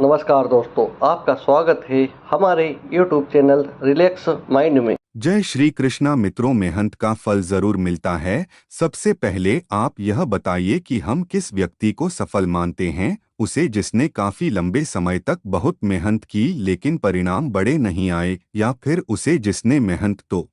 नमस्कार दोस्तों, आपका स्वागत है हमारे YouTube चैनल रिलैक्स माइंड में। जय श्री कृष्णा मित्रों, मेहनत का फल जरूर मिलता है। सबसे पहले आप यह बताइए कि हम किस व्यक्ति को सफल मानते हैं, उसे जिसने काफी लंबे समय तक बहुत मेहनत की लेकिन परिणाम बड़े नहीं आए, या फिर उसे जिसने मेहनत तो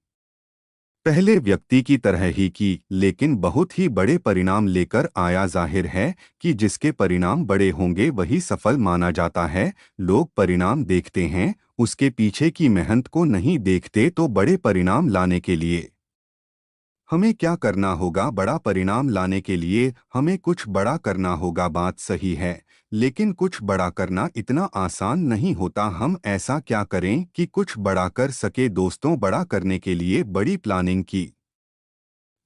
पहले व्यक्ति की तरह ही की लेकिन बहुत ही बड़े परिणाम लेकर आया। जाहिर है कि जिसके परिणाम बड़े होंगे वही सफल माना जाता है। लोग परिणाम देखते हैं, उसके पीछे की मेहनत को नहीं देखते। तो बड़े परिणाम लाने के लिए हमें क्या करना होगा? बड़ा परिणाम लाने के लिए हमें कुछ बड़ा करना होगा, बात सही है। लेकिन कुछ बड़ा करना इतना आसान नहीं होता। हम ऐसा क्या करें कि कुछ बड़ा कर सके? दोस्तों, बड़ा करने के लिए बड़ी प्लानिंग की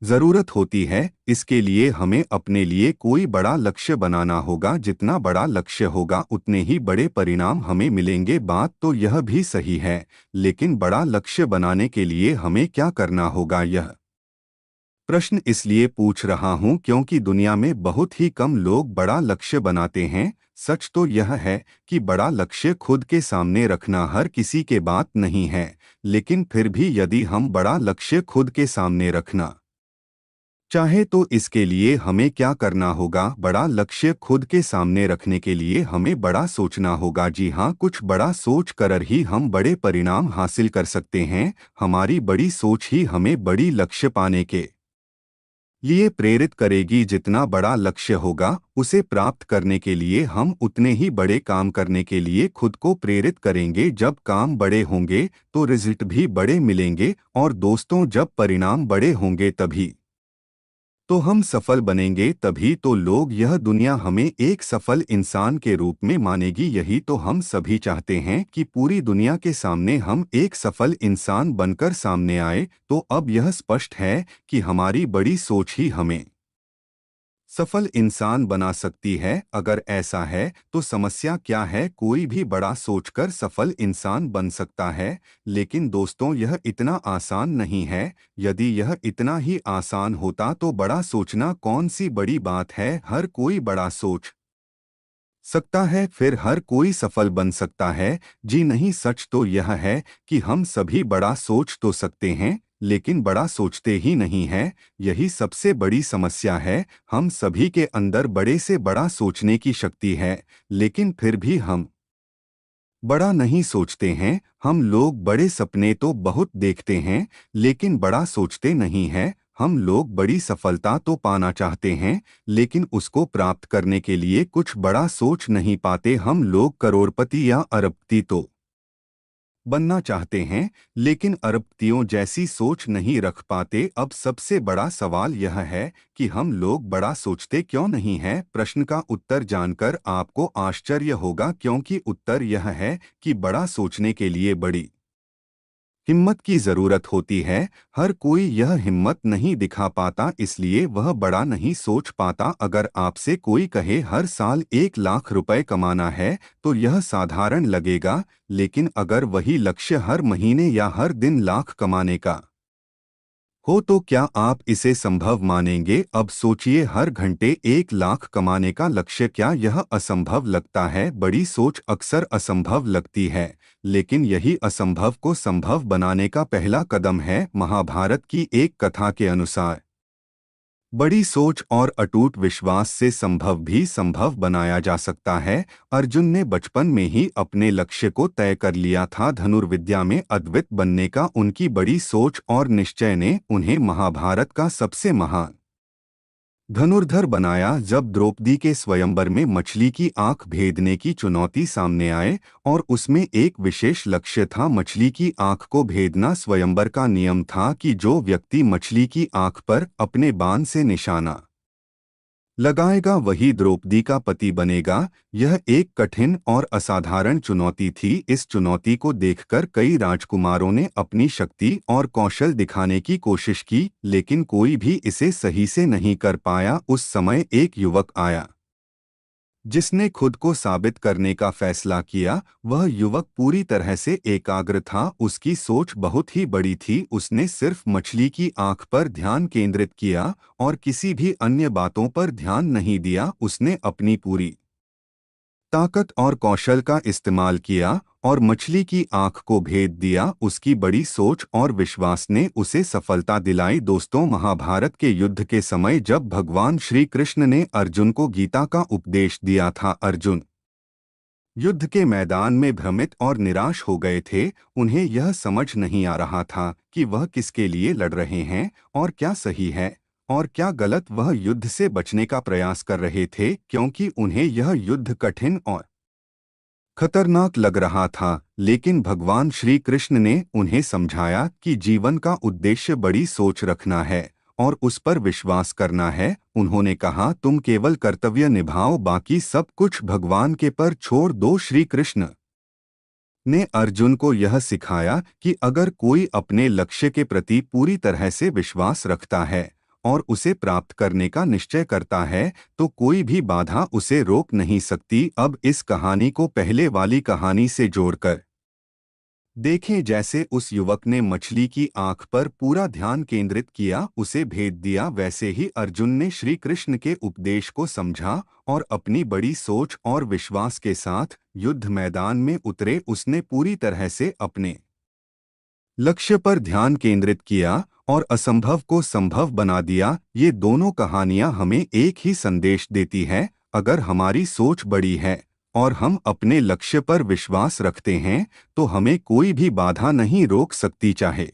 जरूरत होती है। इसके लिए हमें अपने लिए कोई बड़ा लक्ष्य बनाना होगा। जितना बड़ा लक्ष्य होगा उतने ही बड़े परिणाम हमें मिलेंगे। बात तो यह भी सही है, लेकिन बड़ा लक्ष्य बनाने के लिए हमें क्या करना होगा? यह प्रश्न इसलिए पूछ रहा हूं क्योंकि दुनिया में बहुत ही कम लोग बड़ा लक्ष्य बनाते हैं। सच तो यह है कि बड़ा लक्ष्य खुद के सामने रखना हर किसी के बात नहीं है, लेकिन फिर भी यदि हम बड़ा लक्ष्य खुद के सामने रखना चाहे तो इसके लिए हमें क्या करना होगा? बड़ा लक्ष्य खुद के सामने रखने के लिए हमें बड़ा सोचना होगा। जी हाँ, कुछ बड़ा सोच कर ही हम बड़े परिणाम हासिल कर सकते हैं। हमारी बड़ी सोच ही हमें बड़ी लक्ष्य पाने के लिए प्रेरित करेगी। जितना बड़ा लक्ष्य होगा उसे प्राप्त करने के लिए हम उतने ही बड़े काम करने के लिए खुद को प्रेरित करेंगे। जब काम बड़े होंगे तो रिजल्ट भी बड़े मिलेंगे, और दोस्तों, जब परिणाम बड़े होंगे तभी तो हम सफल बनेंगे। तभी तो लोग, यह दुनिया हमें एक सफल इंसान के रूप में मानेगी। यही तो हम सभी चाहते हैं कि पूरी दुनिया के सामने हम एक सफल इंसान बनकर सामने आए। तो अब यह स्पष्ट है कि हमारी बड़ी सोच ही हमें सफल इंसान बना सकती है। अगर ऐसा है तो समस्या क्या है? कोई भी बड़ा सोचकर सफल इंसान बन सकता है। लेकिन दोस्तों, यह इतना आसान नहीं है। यदि यह इतना ही आसान होता तो बड़ा सोचना कौन सी बड़ी बात है? हर कोई बड़ा सोच सकता है, फिर हर कोई सफल बन सकता है। जी नहीं, सच तो यह है कि हम सभी बड़ा सोच तो सकते हैं लेकिन बड़ा सोचते ही नहीं हैं। यही सबसे बड़ी समस्या है। हम सभी के अंदर बड़े से बड़ा सोचने की शक्ति है, लेकिन फिर भी हम बड़ा नहीं सोचते हैं। हम लोग बड़े सपने तो बहुत देखते हैं लेकिन बड़ा सोचते नहीं हैं। हम लोग बड़ी सफलता तो पाना चाहते हैं, लेकिन उसको प्राप्त करने के लिए कुछ बड़ा सोच नहीं पाते। हम लोग करोड़पति या अरबपति तो बनना चाहते हैं, लेकिन अरबपतियों जैसी सोच नहीं रख पाते। अब सबसे बड़ा सवाल यह है कि हम लोग बड़ा सोचते क्यों नहीं हैं? प्रश्न का उत्तर जानकर आपको आश्चर्य होगा, क्योंकि उत्तर यह है कि बड़ा सोचने के लिए बड़ी हिम्मत की जरूरत होती है। हर कोई यह हिम्मत नहीं दिखा पाता, इसलिए वह बड़ा नहीं सोच पाता। अगर आपसे कोई कहे हर साल 1 लाख रुपए कमाना है तो यह साधारण लगेगा, लेकिन अगर वही लक्ष्य हर महीने या हर दिन लाख कमाने का हो तो क्या आप इसे संभव मानेंगे? अब सोचिए, हर घंटे 1 लाख कमाने का लक्ष्य, क्या यह असंभव लगता है? बड़ी सोच अक्सर असंभव लगती है, लेकिन यही असंभव को संभव बनाने का पहला कदम है। महाभारत की एक कथा के अनुसार बड़ी सोच और अटूट विश्वास से संभव भी संभव बनाया जा सकता है। अर्जुन ने बचपन में ही अपने लक्ष्य को तय कर लिया था। धनुर्विद्या में अद्वित बनने का उनकी बड़ी सोच और निश्चय ने उन्हें महाभारत का सबसे महान धनुर्धर बनाया। जब द्रौपदी के स्वयंवर में मछली की आंख भेदने की चुनौती सामने आए और उसमें एक विशेष लक्ष्य था, मछली की आंख को भेदना, स्वयंवर का नियम था कि जो व्यक्ति मछली की आंख पर अपने बाण से निशाना लगाएगा वही द्रौपदी का पति बनेगा। यह एक कठिन और असाधारण चुनौती थी। इस चुनौती को देखकर कई राजकुमारों ने अपनी शक्ति और कौशल दिखाने की कोशिश की, लेकिन कोई भी इसे सही से नहीं कर पाया। उस समय एक युवक आया जिसने खुद को साबित करने का फैसला किया। वह युवक पूरी तरह से एकाग्र था, उसकी सोच बहुत ही बड़ी थी। उसने सिर्फ मछली की आंख पर ध्यान केंद्रित किया और किसी भी अन्य बातों पर ध्यान नहीं दिया। उसने अपनी पूरी ताकत और कौशल का इस्तेमाल किया और मछली की आंख को भेद दिया। उसकी बड़ी सोच और विश्वास ने उसे सफलता दिलाई। दोस्तों, महाभारत के युद्ध के समय जब भगवान श्री कृष्ण ने अर्जुन को गीता का उपदेश दिया था, अर्जुन युद्ध के मैदान में भ्रमित और निराश हो गए थे। उन्हें यह समझ नहीं आ रहा था कि वह किसके लिए लड़ रहे हैं और क्या सही है और क्या गलत। वह युद्ध से बचने का प्रयास कर रहे थे क्योंकि उन्हें यह युद्ध कठिन और खतरनाक लग रहा था। लेकिन भगवान श्री कृष्ण ने उन्हें समझाया कि जीवन का उद्देश्य बड़ी सोच रखना है और उस पर विश्वास करना है। उन्होंने कहा, तुम केवल कर्तव्य निभाओ, बाकी सब कुछ भगवान के पर छोड़ दो। श्री कृष्ण ने अर्जुन को यह सिखाया कि अगर कोई अपने लक्ष्य के प्रति पूरी तरह से विश्वास रखता है और उसे प्राप्त करने का निश्चय करता है तो कोई भी बाधा उसे रोक नहीं सकती। अब इस कहानी को पहले वाली कहानी से जोड़कर देखें। जैसे उस युवक ने मछली की आंख पर पूरा ध्यान केंद्रित किया, उसे भेद दिया, वैसे ही अर्जुन ने श्री कृष्ण के उपदेश को समझा और अपनी बड़ी सोच और विश्वास के साथ युद्ध मैदान में उतरे। उसने पूरी तरह से अपने लक्ष्य पर ध्यान केंद्रित किया और असंभव को संभव बना दिया। ये दोनों कहानियां हमें एक ही संदेश देती हैं। अगर हमारी सोच बड़ी है और हम अपने लक्ष्य पर विश्वास रखते हैं तो हमें कोई भी बाधा नहीं रोक सकती, चाहे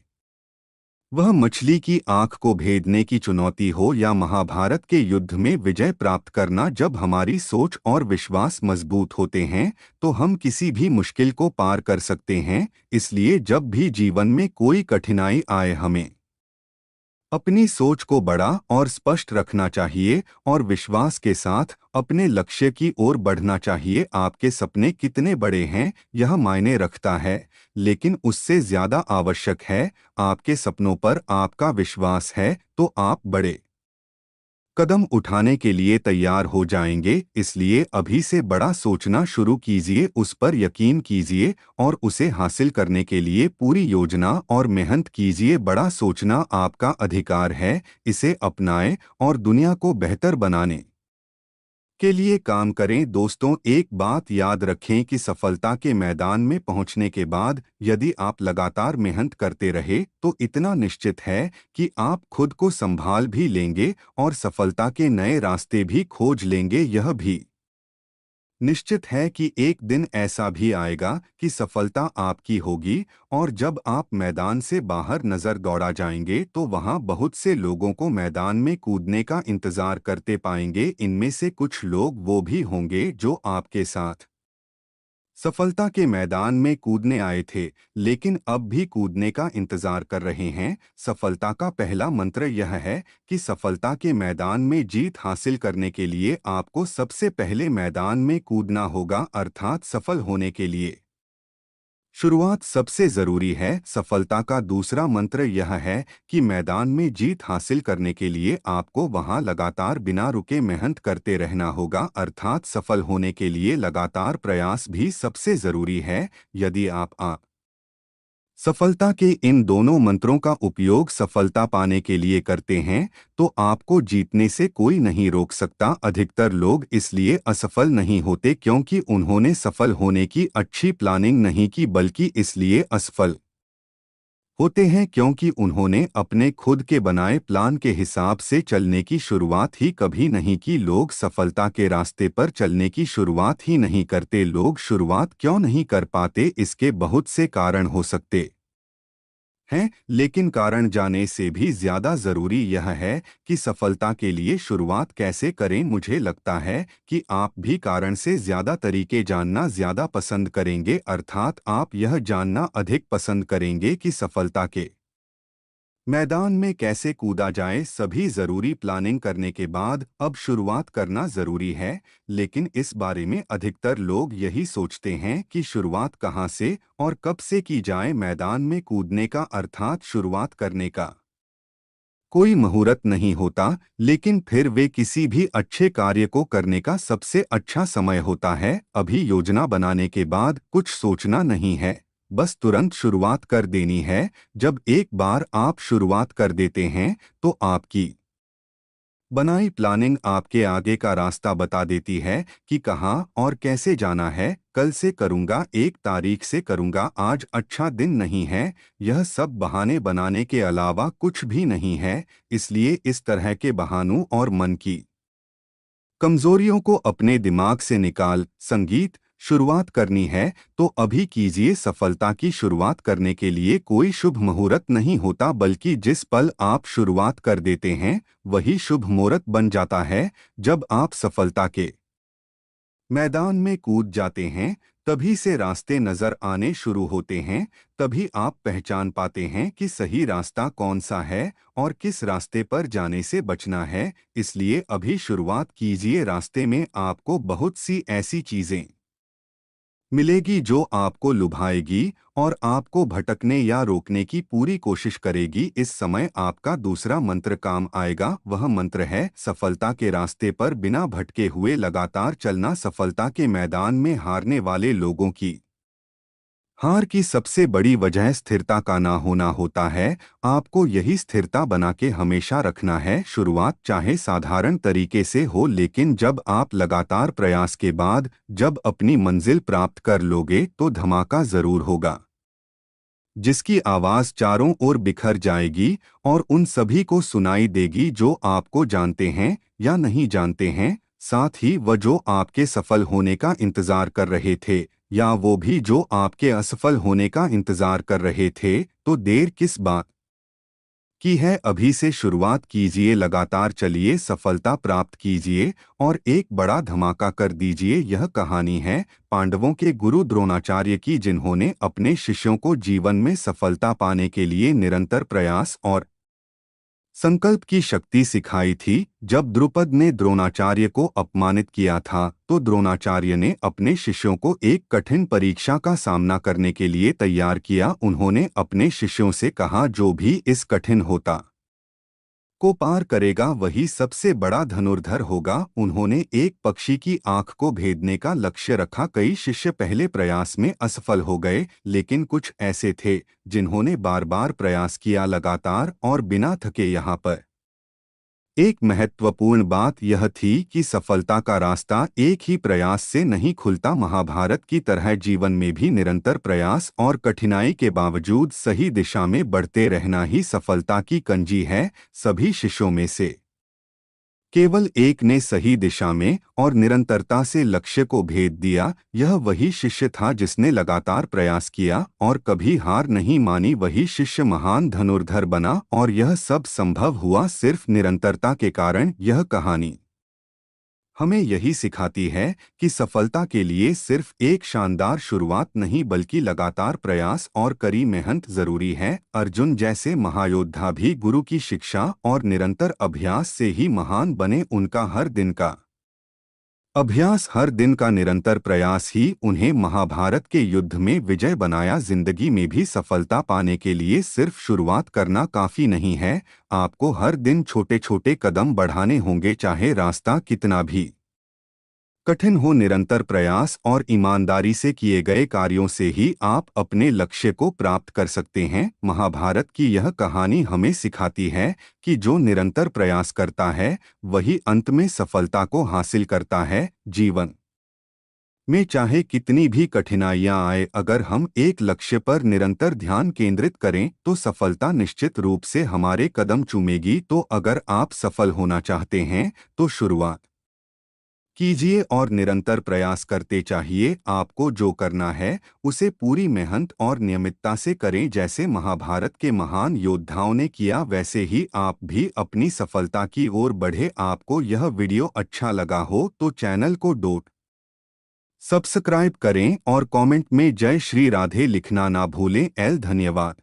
वह मछली की आंख को भेदने की चुनौती हो या महाभारत के युद्ध में विजय प्राप्त करना। जब हमारी सोच और विश्वास मजबूत होते हैं तो हम किसी भी मुश्किल को पार कर सकते हैं। इसलिए जब भी जीवन में कोई कठिनाई आए, हमें अपनी सोच को बड़ा और स्पष्ट रखना चाहिए और विश्वास के साथ अपने लक्ष्य की ओर बढ़ना चाहिए। आपके सपने कितने बड़े हैं यह मायने रखता है, लेकिन उससे ज्यादा आवश्यक है आपके सपनों पर आपका विश्वास है तो आप बड़े कदम उठाने के लिए तैयार हो जाएंगे। इसलिए अभी से बड़ा सोचना शुरू कीजिए, उस पर यकीन कीजिए और उसे हासिल करने के लिए पूरी योजना और मेहनत कीजिए। बड़ा सोचना आपका अधिकार है, इसे अपनाएं और दुनिया को बेहतर बनाने के लिए काम करें। दोस्तों, एक बात याद रखें कि सफलता के मैदान में पहुंचने के बाद यदि आप लगातार मेहनत करते रहे तो इतना निश्चित है कि आप खुद को संभाल भी लेंगे और सफलता के नए रास्ते भी खोज लेंगे। यह भी निश्चित है कि एक दिन ऐसा भी आएगा कि सफलता आपकी होगी और जब आप मैदान से बाहर नजर दौड़ा जाएंगे तो वहां बहुत से लोगों को मैदान में कूदने का इंतजार करते पाएंगे। इनमें से कुछ लोग वो भी होंगे जो आपके साथ सफलता के मैदान में कूदने आए थे लेकिन अब भी कूदने का इंतजार कर रहे हैं। सफलता का पहला मंत्र यह है कि सफलता के मैदान में जीत हासिल करने के लिए आपको सबसे पहले मैदान में कूदना होगा, अर्थात सफल होने के लिए शुरुआत सबसे जरूरी है। सफलता का दूसरा मंत्र यह है कि मैदान में जीत हासिल करने के लिए आपको वहां लगातार बिना रुके मेहनत करते रहना होगा, अर्थात सफल होने के लिए लगातार प्रयास भी सबसे जरूरी है। यदि आप सफलता के इन दोनों मंत्रों का उपयोग सफलता पाने के लिए करते हैं तो आपको जीतने से कोई नहीं रोक सकता। अधिकतर लोग इसलिए असफल नहीं होते क्योंकि उन्होंने सफल होने की अच्छी प्लानिंग नहीं की, बल्कि इसलिए असफल होते हैं क्योंकि उन्होंने अपने खुद के बनाए प्लान के हिसाब से चलने की शुरुआत ही कभी नहीं की। लोग सफलता के रास्ते पर चलने की शुरुआत ही नहीं करते। लोग शुरुआत क्यों नहीं कर पाते, इसके बहुत से कारण हो सकते हैं, लेकिन कारण जानने से भी ज्यादा जरूरी यह है कि सफलता के लिए शुरुआत कैसे करें। मुझे लगता है कि आप भी कारण से ज्यादा तरीके जानना ज्यादा पसंद करेंगे, अर्थात आप यह जानना अधिक पसंद करेंगे कि सफलता के मैदान में कैसे कूदा जाए। सभी जरूरी प्लानिंग करने के बाद अब शुरुआत करना जरूरी है, लेकिन इस बारे में अधिकतर लोग यही सोचते हैं कि शुरुआत कहाँ से और कब से की जाए। मैदान में कूदने का अर्थात शुरुआत करने का कोई मुहूर्त नहीं होता, लेकिन फिर वे किसी भी अच्छे कार्य को करने का सबसे अच्छा समय होता है। अभी योजना बनाने के बाद कुछ सोचना नहीं है, बस तुरंत शुरुआत कर देनी है। जब एक बार आप शुरुआत कर देते हैं तो आपकी बनाई प्लानिंग आपके आगे का रास्ता बता देती है कि कहाँ और कैसे जाना है। कल से करूँगा, 1 तारीख से करूँगा, आज अच्छा दिन नहीं है, यह सब बहाने बनाने के अलावा कुछ भी नहीं है। इसलिए इस तरह के बहानों और मन की कमजोरियों को अपने दिमाग से निकाल। संगीत शुरुआत करनी है तो अभी कीजिए। सफलता की शुरुआत करने के लिए कोई शुभ मुहूर्त नहीं होता, बल्कि जिस पल आप शुरुआत कर देते हैं वही शुभ मुहूर्त बन जाता है। जब आप सफलता के मैदान में कूद जाते हैं तभी से रास्ते नजर आने शुरू होते हैं। तभी आप पहचान पाते हैं कि सही रास्ता कौन सा है और किस रास्ते पर जाने से बचना है। इसलिए अभी शुरुआत कीजिए। रास्ते में आपको बहुत सी ऐसी चीजें मिलेगी जो आपको लुभाएगी और आपको भटकने या रोकने की पूरी कोशिश करेगी। इस समय आपका दूसरा मंत्र काम आएगा। वह मंत्र है सफलता के रास्ते पर बिना भटके हुए लगातार चलना। सफलता के मैदान में हारने वाले लोगों की हार की सबसे बड़ी वजह स्थिरता का ना होना होता है। आपको यही स्थिरता बना के हमेशा रखना है। शुरुआत चाहे साधारण तरीके से हो, लेकिन जब आप लगातार प्रयास के बाद जब अपनी मंजिल प्राप्त कर लोगे तो धमाका जरूर होगा, जिसकी आवाज चारों ओर बिखर जाएगी और उन सभी को सुनाई देगी जो आपको जानते हैं या नहीं जानते हैं। साथ ही वह जो आपके सफल होने का इंतजार कर रहे थे या वो भी जो आपके असफल होने का इंतजार कर रहे थे। तो देर किस बात की है, अभी से शुरुआत कीजिए। लगातार चलिए, सफलता प्राप्त कीजिए और एक बड़ा धमाका कर दीजिए। यह कहानी है पांडवों के गुरु द्रोणाचार्य की, जिन्होंने अपने शिष्यों को जीवन में सफलता पाने के लिए निरंतर प्रयास और संकल्प की शक्ति सिखाई थी। जब द्रुपद ने द्रोणाचार्य को अपमानित किया था तो द्रोणाचार्य ने अपने शिष्यों को एक कठिन परीक्षा का सामना करने के लिए तैयार किया। उन्होंने अपने शिष्यों से कहा, जो भी इस कठिन होता को पार करेगा वही सबसे बड़ा धनुर्धर होगा। उन्होंने एक पक्षी की आंख को भेदने का लक्ष्य रखा। कई शिष्य पहले प्रयास में असफल हो गए, लेकिन कुछ ऐसे थे जिन्होंने बार बार प्रयास किया, लगातार और बिना थके। यहाँ पर एक महत्वपूर्ण बात यह थी कि सफलता का रास्ता एक ही प्रयास से नहीं खुलता। महाभारत की तरह जीवन में भी निरंतर प्रयास और कठिनाई के बावजूद सही दिशा में बढ़ते रहना ही सफलता की कुंजी है। सभी शिष्यों में से केवल एक ने सही दिशा में और निरंतरता से लक्ष्य को भेद दिया। यह वही शिष्य था जिसने लगातार प्रयास किया और कभी हार नहीं मानी। वही शिष्य महान धनुर्धर बना और यह सब संभव हुआ सिर्फ निरंतरता के कारण। यह कहानी हमें यही सिखाती है कि सफलता के लिए सिर्फ एक शानदार शुरुआत नहीं, बल्कि लगातार प्रयास और कड़ी मेहनत जरूरी है। अर्जुन जैसे महायोद्धा भी गुरु की शिक्षा और निरंतर अभ्यास से ही महान बने। उनका हर दिन का अभ्यास, हर दिन का निरंतर प्रयास ही उन्हें महाभारत के युद्ध में विजय बनाया। जिंदगी में भी सफलता पाने के लिए सिर्फ शुरुआत करना काफी नहीं है। आपको हर दिन छोटे छोटे कदम बढ़ाने होंगे, चाहे रास्ता कितना भी कठिन हो। निरंतर प्रयास और ईमानदारी से किए गए कार्यों से ही आप अपने लक्ष्य को प्राप्त कर सकते हैं। महाभारत की यह कहानी हमें सिखाती है कि जो निरंतर प्रयास करता है वही अंत में सफलता को हासिल करता है। जीवन में चाहे कितनी भी कठिनाइयां आए, अगर हम एक लक्ष्य पर निरंतर ध्यान केंद्रित करें तो सफलता निश्चित रूप से हमारे कदम चूमेगी। तो अगर आप सफल होना चाहते हैं तो शुरुआत कीजिए और निरंतर प्रयास करते चाहिए। आपको जो करना है उसे पूरी मेहनत और नियमितता से करें। जैसे महाभारत के महान योद्धाओं ने किया, वैसे ही आप भी अपनी सफलता की ओर बढ़े। आपको यह वीडियो अच्छा लगा हो तो चैनल को सब्सक्राइब करें और कमेंट में जय श्री राधे लिखना ना भूलें। धन्यवाद।